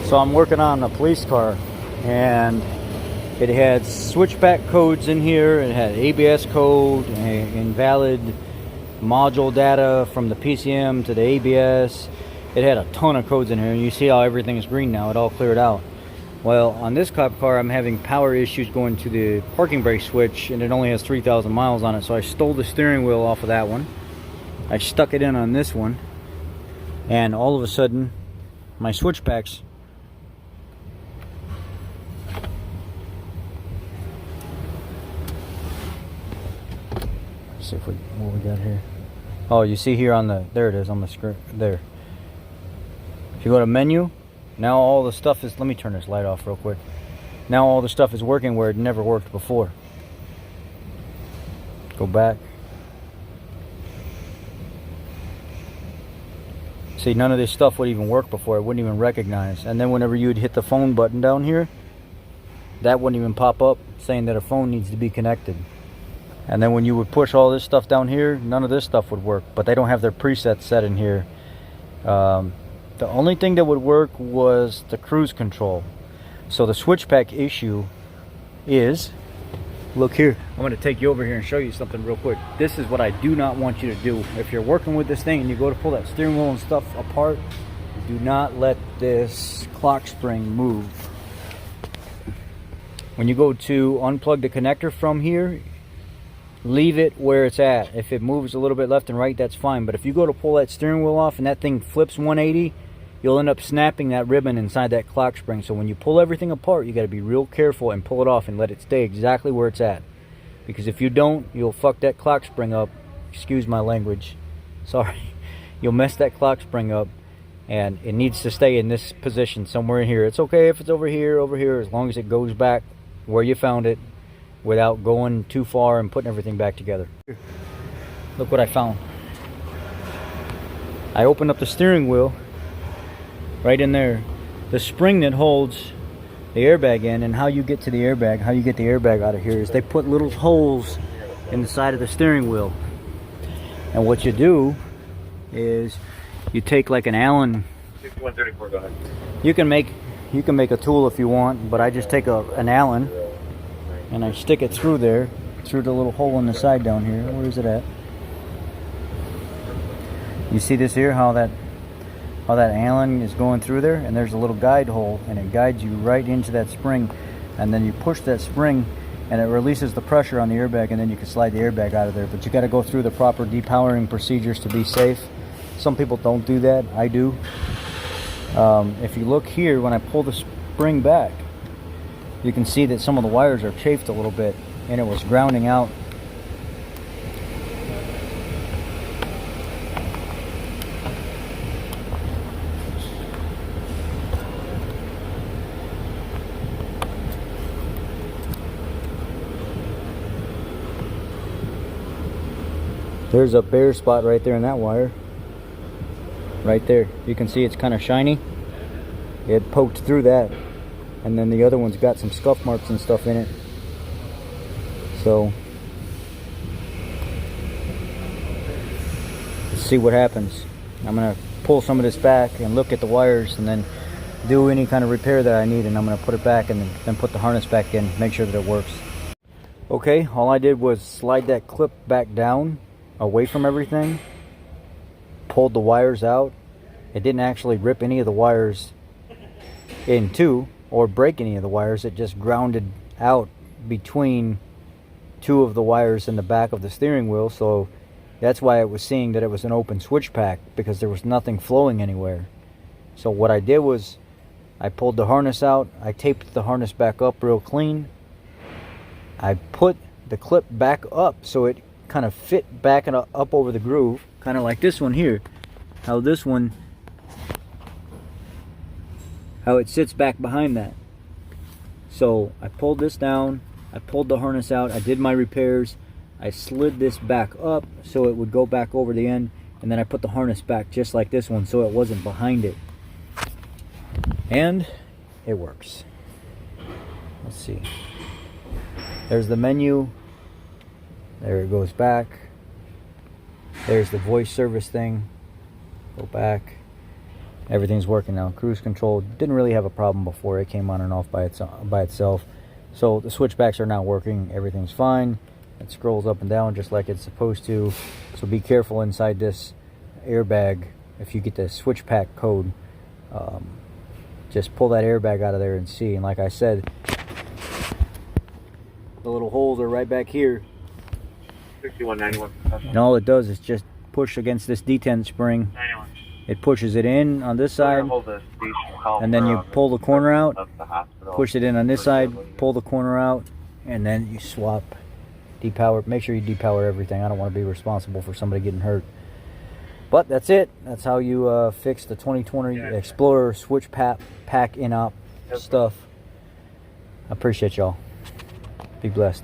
So I'm working on a police car, and it had switchback codes in here. It had ABS code, invalid module data from the PCM to the ABS. It had a ton of codes in here, and you see how everything is green now. It all cleared out. Well, on this cop car, I'm having power issues going to the parking brake switch, and it only has 3,000 miles on it. So I stole the steering wheel off of that one. I stuck it in on this one, and all of a sudden, my switchbacks see if what we got here. Oh, you see here on the, there it is on the screen there. If you go to menu, now all the stuff is, let me turn this light off real quick. Now all the stuff is working where it never worked before. Go back. See, none of this stuff would even work before. It wouldn't even recognize. And then whenever you'd hit the phone button down here, that wouldn't even pop up saying that a phone needs to be connected. And then when you would push all this stuff down here, none of this stuff would work. But they don't have their presets set in here. The only thing that would work was the cruise control. So the switchback issue is, look here. I'm going to take you over here and show you something real quick. This is what I do not want you to do. If you're working with this thing and you go to pull that steering wheel and stuff apart, do not let this clock spring move. When you go to unplug the connector from here, leave it where it's at. If it moves a little bit left and right, that's fine. But if you go to pull that steering wheel off and that thing flips 180, you'll end up snapping that ribbon inside that clock spring. So when you pull everything apart, you got to be real careful and pull it off and let it stay exactly where it's at. Because if you don't, you'll fuck that clock spring up. Excuse my language. Sorry. You'll mess that clock spring up, and it needs to stay in this position somewhere in here. It's okay if it's over here, as long as it goes back where you found it, without going too far and putting everything back together. Look what I found. I opened up the steering wheel right in there. The spring that holds the airbag in, and how you get to the airbag, how you get the airbag out of here, is they put little holes in the side of the steering wheel. And what you do is you take like an Allen. 6134, go ahead. You can make a tool if you want, but I just take an Allen and I stick it through there, through the little hole in the side down here. Where is it at? You see this here, how that Allen is going through there, and there's a little guide hole, and it guides you right into that spring, and then you push that spring and it releases the pressure on the airbag, and then you can slide the airbag out of there. But you got to go through the proper depowering procedures to be safe. Some people don't do that. I do. If you look here, when I pull the spring back, you can see that some of the wires are chafed a little bit, and it was grounding out. There's a bare spot right there in that wire. Right there. You can see it's kind of shiny. It poked through that. And then the other one's got some scuff marks and stuff in it. So let's see what happens. I'm going to pull some of this back and look at the wires, and then do any kind of repair that I need, and I'm going to put it back and then put the harness back in, make sure that it works. Okay, all I did was slide that clip back down away from everything, pulled the wires out. It didn't actually rip any of the wires in two or break any of the wires. It just grounded out between two of the wires in the back of the steering wheel. So that's why it was seeing that it was an open switch pack, because there was nothing flowing anywhere. So what I did was I pulled the harness out, I taped the harness back up real clean, I put the clip back up so it kind of fit back and up over the groove, kind of like this one here, how this one, how it sits back behind that. So I pulled this down, I pulled the harness out, I did my repairs, I slid this back up so it would go back over the end, and then I put the harness back just like this one so it wasn't behind it. And it works. Let's see. There's the menu. There it goes back. There's the voice service thing. Go back. everything's working now. Cruise control didn't really have a problem before. It came on and off by itself. So the switchbacks are now working. Everything's fine. It scrolls up and down just like it's supposed to. So be careful inside this airbag. If you get the switchback code, just pull that airbag out of there and see. And like I said, the little holes are right back here. 6191. And all it does is just push against this detent spring. It pushes it in on this side, and then you pull the corner out, push it in on this side, pull the corner out, and then you swap, depower. Make sure you depower everything. I don't want to be responsible for somebody getting hurt. But that's it. That's how you fix the 2020 Explorer switch pack Inop stuff. I appreciate y'all. Be blessed.